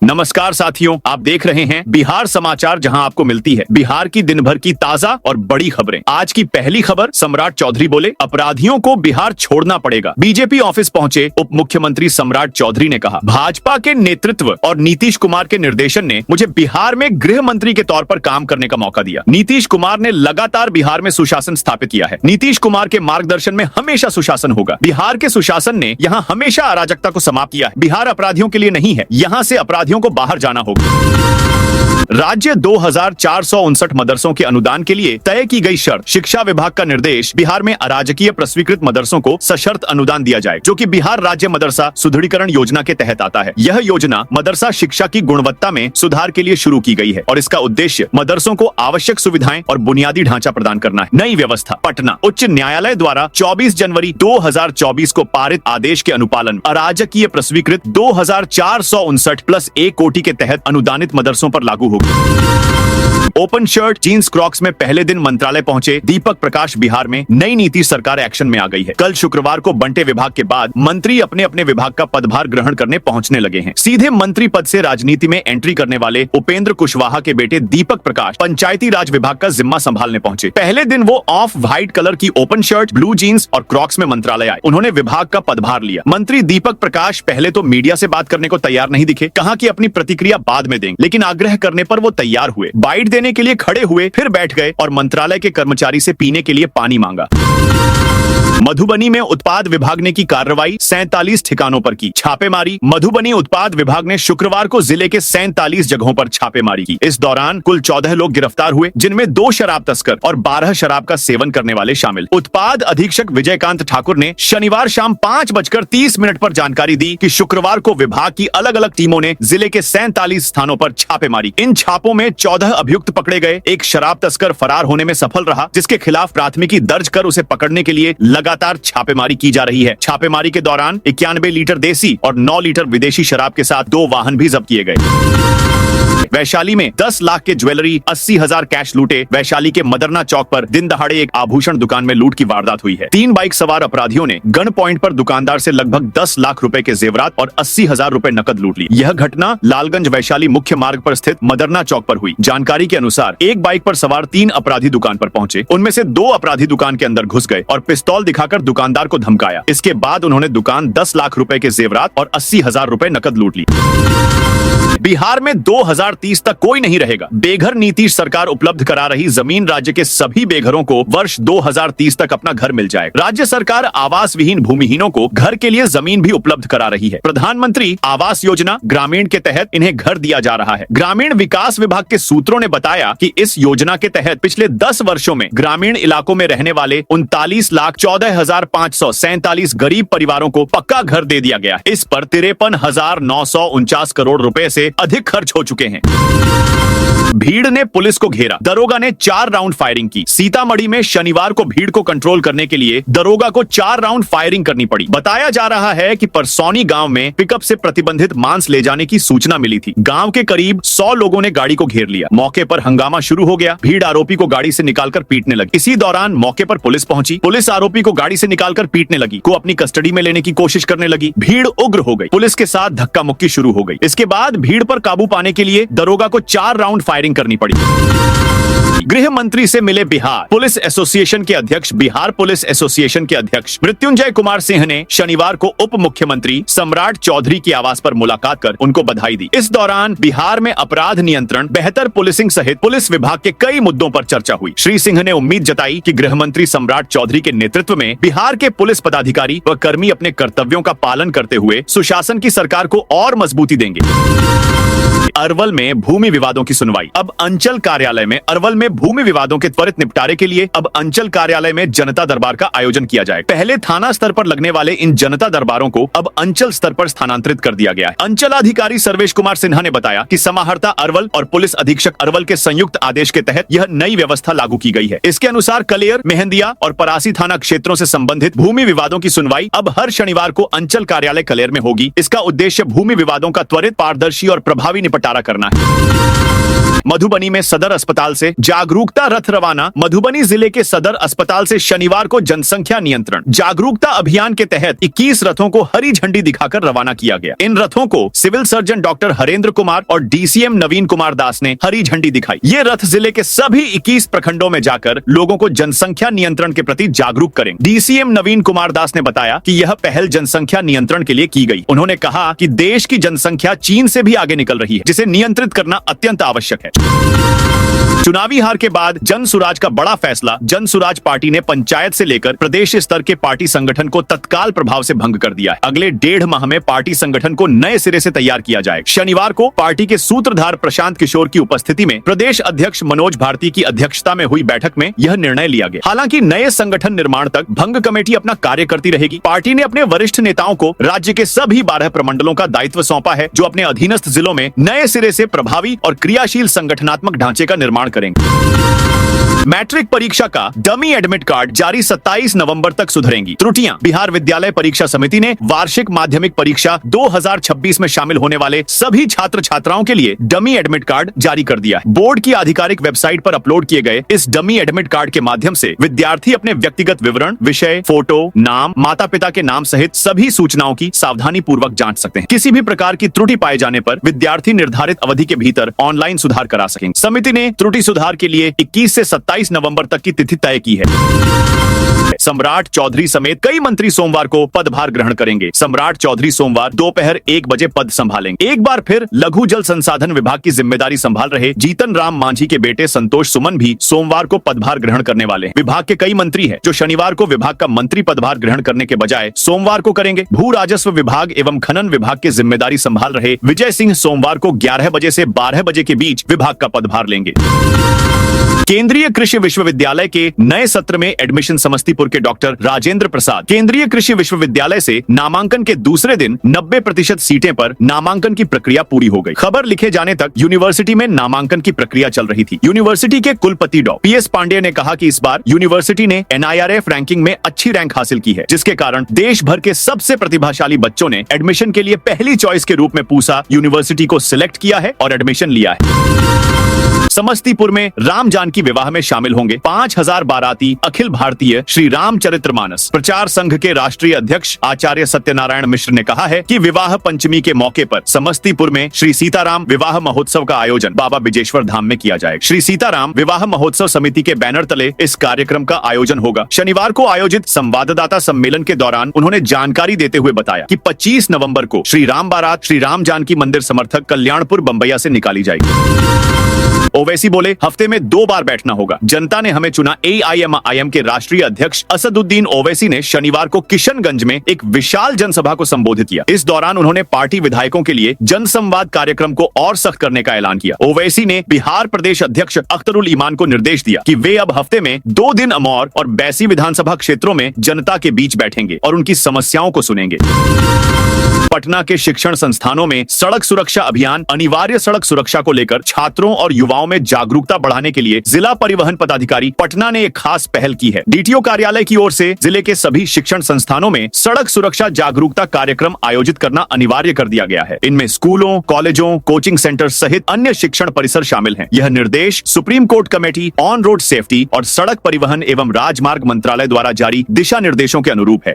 नमस्कार साथियों, आप देख रहे हैं बिहार समाचार, जहां आपको मिलती है बिहार की दिन भर की ताजा और बड़ी खबरें। आज की पहली खबर, सम्राट चौधरी बोले अपराधियों को बिहार छोड़ना पड़ेगा। बीजेपी ऑफिस पहुंचे उप मुख्यमंत्री सम्राट चौधरी ने कहा, भाजपा के नेतृत्व और नीतीश कुमार के निर्देशन ने मुझे बिहार में गृह मंत्री के तौर पर काम करने का मौका दिया। नीतीश कुमार ने लगातार बिहार में सुशासन स्थापित किया है। नीतीश कुमार के मार्गदर्शन में हमेशा सुशासन होगा। बिहार के सुशासन ने यहाँ हमेशा अराजकता को समाप्त किया है। बिहार अपराधियों के लिए नहीं है, यहाँ से अपराधियों को बाहर जाना होगा। राज्य 2459 मदरसों के अनुदान के लिए तय की गई शर्त। शिक्षा विभाग का निर्देश, बिहार में अराजकीय प्रस्वीकृत मदरसों को सशर्त अनुदान दिया जाए, जो कि बिहार राज्य मदरसा सुदृढ़ीकरण योजना के तहत आता है। यह योजना मदरसा शिक्षा की गुणवत्ता में सुधार के लिए शुरू की गई है और इसका उद्देश्य मदरसों को आवश्यक सुविधाएं और बुनियादी ढांचा प्रदान करना है। नई व्यवस्था, पटना उच्च न्यायालय द्वारा 24 जनवरी 2024 को पारित आदेश के अनुपालन अराजकीय प्रस्वीकृत 2459 प्लस 1 कोटि के तहत अनुदानित मदरसों पर लागू होगी। ओपन शर्ट जीन्स क्रॉक्स में पहले दिन मंत्रालय पहुंचे दीपक प्रकाश। बिहार में नई नीति सरकार एक्शन में आ गई है। कल शुक्रवार को बंटे विभाग के बाद मंत्री अपने अपने विभाग का पदभार ग्रहण करने पहुंचने लगे हैं। सीधे मंत्री पद से राजनीति में एंट्री करने वाले उपेंद्र कुशवाहा के बेटे दीपक प्रकाश पंचायती राज विभाग का जिम्मा संभालने पहुंचे। पहले दिन वो ऑफ व्हाइट कलर की ओपन शर्ट, ब्लू जीन्स और क्रॉक्स में मंत्रालय आए। उन्होंने विभाग का पदभार लिया। मंत्री दीपक प्रकाश पहले तो मीडिया से बात करने को तैयार नहीं दिखे, कहा कि अपनी प्रतिक्रिया बाद में देंगे, लेकिन आग्रह करने पर वो तैयार हुए। बाइट देने के लिए खड़े हुए, फिर बैठ गए और मंत्रालय के कर्मचारी से पीने के लिए पानी मांगा। मधुबनी में उत्पाद विभाग ने की कार्रवाई, 47 ठिकानों पर की छापेमारी। मधुबनी उत्पाद विभाग ने शुक्रवार को जिले के 47 जगहों पर छापेमारी की। इस दौरान कुल 14 लोग गिरफ्तार हुए, जिनमें 2 शराब तस्कर और 12 शराब का सेवन करने वाले शामिल। उत्पाद अधीक्षक विजयकांत ठाकुर ने शनिवार शाम 5:30 पर जानकारी दी कि शुक्रवार को विभाग की अलग अलग टीमों ने जिले के 47 स्थानों पर छापेमारी। इन छापों में 14 अभियुक्त पकड़े गए। एक शराब तस्कर फरार होने में सफल रहा, जिसके खिलाफ प्राथमिकी दर्ज कर उसे पकड़ने के लिए लगातार छापेमारी की जा रही है। छापेमारी के दौरान 91 लीटर देसी और 9 लीटर विदेशी शराब के साथ 2 वाहन भी जब्त किए गए। वैशाली में 10 लाख के ज्वेलरी, 80,000 कैश लूटे। वैशाली के मदरना चौक पर दिन दहाड़े एक आभूषण दुकान में लूट की वारदात हुई है। 3 बाइक सवार अपराधियों ने गन पॉइंट पर दुकानदार से लगभग 10 लाख रुपए के जेवरात और 80,000 रुपए नकद लूट ली। यह घटना लालगंज वैशाली मुख्य मार्ग पर स्थित मदरना चौक पर हुई। जानकारी के अनुसार एक बाइक पर सवार 3 अपराधी दुकान पर पहुंचे। उनमें से 2 अपराधी दुकान के अंदर घुस गए और पिस्तौल दिखाकर दुकानदार को धमकाया। इसके बाद उन्होंने दुकान 10 लाख रुपए के जेवरात और 80,000 रुपए नकद लूट ली। बिहार में 2030 तक कोई नहीं रहेगा। बेघर नीतीश सरकार उपलब्ध करा रही जमीन राज्य के सभी बेघरों को वर्ष 2030 तक अपना घर मिल जाएगा। राज्य सरकार आवास विहीन भूमिहीनों को घर के लिए जमीन भी उपलब्ध करा रही है। प्रधानमंत्री आवास योजना ग्रामीण के तहत इन्हें घर दिया जा रहा है। ग्रामीण विकास विभाग के सूत्रों ने बताया कि इस योजना के तहत पिछले 10 वर्षों में ग्रामीण इलाकों में रहने वाले 39,14,547 गरीब परिवारों को पक्का घर दे दिया गया। इस पर 53,949 करोड़ रुपए से अधिक खर्च हो चुके हैं। भीड़ ने पुलिस को घेरा, दरोगा ने 4 राउंड फायरिंग की। सीतामढ़ी में शनिवार को भीड़ को कंट्रोल करने के लिए दरोगा को 4 राउंड फायरिंग करनी पड़ी। बताया जा रहा है कि परसौनी गांव में पिकअप से प्रतिबंधित मांस ले जाने की सूचना मिली थी। गांव के करीब 100 लोगों ने गाड़ी को घेर लिया। मौके पर हंगामा शुरू हो गया। भीड़ आरोपी को गाड़ी से निकालकर पीटने लगी। इसी दौरान मौके पर पुलिस पहुंची। पुलिस आरोपी को गाड़ी से निकालकर पीटने लगी, को अपनी कस्टडी में लेने की कोशिश करने लगी। भीड़ उग्र हो गई। पुलिस के साथ धक्का मुक्की शुरू हो गई। इसके बाद भीड़ पर काबू पाने के लिए दरोगा को 4 राउंड फायरिंग करनी पड़ी। गृह मंत्री से मिले बिहार पुलिस एसोसिएशन के अध्यक्ष। बिहार पुलिस एसोसिएशन के अध्यक्ष मृत्युंजय कुमार सिंह ने शनिवार को उप मुख्यमंत्री सम्राट चौधरी की आवास पर मुलाकात कर उनको बधाई दी। इस दौरान बिहार में अपराध नियंत्रण, बेहतर पुलिसिंग सहित पुलिस विभाग के कई मुद्दों पर चर्चा हुई। श्री सिंह ने उम्मीद जताई कि गृह मंत्री सम्राट चौधरी के नेतृत्व में बिहार के पुलिस पदाधिकारी व कर्मी अपने कर्तव्यों का पालन करते हुए सुशासन की सरकार को और मजबूती देंगे। अरवल में भूमि विवादों की सुनवाई। अब अंचल कार्यालय में अरवल में भूमि विवादों के त्वरित निपटारे के लिए अब अंचल कार्यालय में जनता दरबार का आयोजन किया जाए। पहले थाना स्तर पर लगने वाले इन जनता दरबारों को अब अंचल स्तर पर स्थानांतरित कर दिया गया है। अंचलाधिकारी सर्वेश कुमार सिन्हा ने बताया कि समाहर्ता अरवल और पुलिस अधीक्षक अरवल के संयुक्त आदेश के तहत यह नई व्यवस्था लागू की गई है। इसके अनुसार कलेर, मेहंदिया और परासी थाना क्षेत्रों से संबंधित भूमि विवादों की सुनवाई अब हर शनिवार को अंचल कार्यालय कलेर में होगी। इसका उद्देश्य भूमि विवादों का त्वरित, पारदर्शी और प्रभावी निपटारा करना है। मधुबनी में सदर अस्पताल से जागरूकता रथ रवाना। मधुबनी जिले के सदर अस्पताल से शनिवार को जनसंख्या नियंत्रण जागरूकता अभियान के तहत 21 रथों को हरी झंडी दिखाकर रवाना किया गया। इन रथों को civil surgeon doctor Harendra Kumar और डीसीएम नवीन कुमार दास ने हरी झंडी दिखाई। ये रथ जिले के सभी 21 प्रखंडों में जाकर लोगों को जनसंख्या नियंत्रण के प्रति जागरूक करेंगे। डीसीएम नवीन कुमार दास ने बताया कि यह पहल जनसंख्या नियंत्रण के लिए की गई। उन्होंने कहा कि देश की जनसंख्या चीन से भी आगे निकल रही है, जिसे नियंत्रित करना अत्यंत आवश्यक है। चुनावी हार के बाद जनसुराज का बड़ा फैसला। जनसुराज पार्टी ने पंचायत से लेकर प्रदेश स्तर के पार्टी संगठन को तत्काल प्रभाव से भंग कर दिया है। अगले 1.5 माह में पार्टी संगठन को नए सिरे से तैयार किया जाएगा। शनिवार को पार्टी के सूत्रधार प्रशांत किशोर की उपस्थिति में प्रदेश अध्यक्ष मनोज भारती की अध्यक्षता में हुई बैठक में यह निर्णय लिया गया। हालांकि नए संगठन निर्माण तक भंग कमेटी अपना कार्य करती रहेगी। पार्टी ने अपने वरिष्ठ नेताओं को राज्य के सभी 12 प्रमंडलों का दायित्व सौंपा है, जो अपने अधीनस्थ जिलों में नए सिरे से प्रभावी और क्रियाशील संगठनात्मक ढांचे का निर्माण करेंगे। मैट्रिक परीक्षा का डमी एडमिट कार्ड जारी 27 नवंबर तक सुधरेंगी त्रुटियां। बिहार विद्यालय परीक्षा समिति ने वार्षिक माध्यमिक परीक्षा 2026 में शामिल होने वाले सभी छात्र छात्राओं के लिए डमी एडमिट कार्ड जारी कर दिया है। बोर्ड की आधिकारिक वेबसाइट पर अपलोड किए गए इस डमी एडमिट कार्ड के माध्यम से विद्यार्थी अपने व्यक्तिगत विवरण, विषय, फोटो, नाम, माता पिता के नाम सहित सभी सूचनाओं की सावधानी पूर्वक जांच सकते हैं। किसी भी प्रकार की त्रुटि पाए जाने पर विद्यार्थी निर्धारित अवधि के भीतर ऑनलाइन सुधार करा सकेंगे। समिति ने त्रुटि सुधार के लिए 21 से 27 नवंबर तक की तिथि तय की है। सम्राट चौधरी समेत कई मंत्री सोमवार को पदभार ग्रहण करेंगे। सम्राट चौधरी सोमवार दोपहर 1 बजे पद संभालेंगे। एक बार फिर लघु जल संसाधन विभाग की जिम्मेदारी संभाल रहे जीतन राम मांझी के बेटे संतोष सुमन भी सोमवार को पदभार ग्रहण करने वाले हैं। विभाग के कई मंत्री हैं जो शनिवार को विभाग का मंत्री पदभार ग्रहण करने के बजाय सोमवार को करेंगे। भू राजस्व विभाग एवं खनन विभाग की जिम्मेदारी संभाल रहे विजय सिंह सोमवार को 11 बजे से 12 बजे के बीच विभाग का पदभार लेंगे। केंद्रीय कृषि विश्वविद्यालय के नए सत्र में एडमिशन समस्तीपुर के डॉक्टर राजेंद्र प्रसाद। केंद्रीय कृषि विश्वविद्यालय से नामांकन के दूसरे दिन 90% सीटें पर नामांकन की प्रक्रिया पूरी हो गई। खबर लिखे जाने तक यूनिवर्सिटी में नामांकन की प्रक्रिया चल रही थी। यूनिवर्सिटी के कुलपति डॉ PS पांडेय ने कहा कि इस बार यूनिवर्सिटी ने NIRF रैंकिंग में अच्छी रैंक हासिल की है, जिसके कारण देश भर के सबसे प्रतिभाशाली बच्चों ने एडमिशन के लिए पहली चॉइस के रूप में पूसा यूनिवर्सिटी को सिलेक्ट किया है और एडमिशन लिया है। समस्तीपुर में राम जानकी विवाह में शामिल होंगे 5000 बाराती। अखिल भारतीय श्री रामचरितमानस प्रचार संघ के राष्ट्रीय अध्यक्ष आचार्य सत्यनारायण मिश्र ने कहा है कि विवाह पंचमी के मौके पर समस्तीपुर में श्री सीताराम विवाह महोत्सव का आयोजन बाबा बिजेश्वर धाम में किया जाएगा। श्री सीताराम विवाह महोत्सव समिति के बैनर तले इस कार्यक्रम का आयोजन होगा। शनिवार को आयोजित संवाददाता सम्मेलन के दौरान उन्होंने जानकारी देते हुए बताया कि 25 नवंबर को श्री राम बारात श्री राम जानकी मंदिर समर्थक कल्याणपुर बम्बैया से निकाली जाएगी। ओवैसी बोले, हफ्ते में 2 बार बैठना होगा। जनता ने हमें चुना। AIMIM के राष्ट्रीय अध्यक्ष असदुद्दीन ओवैसी ने शनिवार को किशनगंज में एक विशाल जनसभा को संबोधित किया। इस दौरान उन्होंने पार्टी विधायकों के लिए जनसंवाद कार्यक्रम को और सख्त करने का ऐलान किया। ओवैसी ने बिहार प्रदेश अध्यक्ष अख्तरुल ईमान को निर्देश दिया कि वे अब हफ्ते में 2 दिन अमौर और बैसी विधानसभा क्षेत्रों में जनता के बीच बैठेंगे और उनकी समस्याओं को सुनेंगे। पटना के शिक्षण संस्थानों में सड़क सुरक्षा अभियान। अनिवार्य सड़क सुरक्षा को लेकर छात्रों और युवाओं में जागरूकता बढ़ाने के लिए जिला परिवहन पदाधिकारी पटना ने एक खास पहल की है। DTO कार्यालय की ओर से जिले के सभी शिक्षण संस्थानों में सड़क सुरक्षा जागरूकता कार्यक्रम आयोजित करना अनिवार्य कर दिया गया है। इनमें स्कूलों, कॉलेजों, कोचिंग सेंटर सहित अन्य शिक्षण परिसर शामिल हैं। यह निर्देश supreme court committee on road safety और सड़क परिवहन एवं राजमार्ग मंत्रालय द्वारा जारी दिशा निर्देशों के अनुरूप है।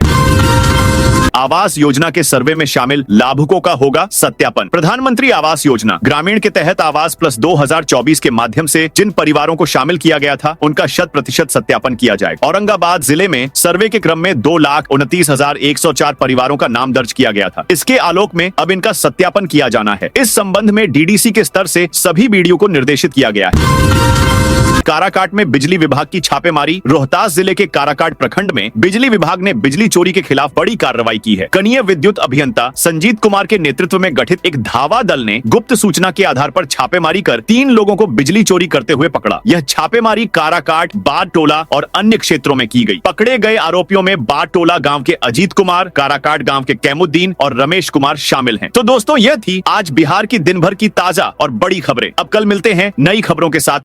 आवास योजना के सर्वे में शामिल लाभुकों का होगा सत्यापन। प्रधानमंत्री आवास योजना ग्रामीण के तहत आवास प्लस 2024 के माध्यम से जिन परिवारों को शामिल किया गया था, उनका 100% सत्यापन किया जाएगा। औरंगाबाद जिले में सर्वे के क्रम में 2,29,104 परिवारों का नाम दर्ज किया गया था। इसके आलोक में अब इनका सत्यापन किया जाना है। इस संबंध में DDC के स्तर से सभी BDO को निर्देशित किया गया है। काराकाट में बिजली विभाग की छापेमारी। रोहतास जिले के काराकाट प्रखंड में बिजली विभाग ने बिजली चोरी के खिलाफ बड़ी कार्रवाई की है। कनीय विद्युत अभियंता संजीत कुमार के नेतृत्व में गठित एक धावा दल ने गुप्त सूचना के आधार पर छापेमारी कर 3 लोगों को बिजली चोरी करते हुए पकड़ा। यह छापेमारी काराकाट, बाद टोला और अन्य क्षेत्रों में की गई। पकड़े गए आरोपियों में बाद टोला गांव के अजीत कुमार, काराकाट गांव के कैमुद्दीन और रमेश कुमार शामिल हैं। तो दोस्तों, यह थी आज बिहार की दिन भर की ताजा और बड़ी खबरें। अब कल मिलते हैं नई खबरों के साथ।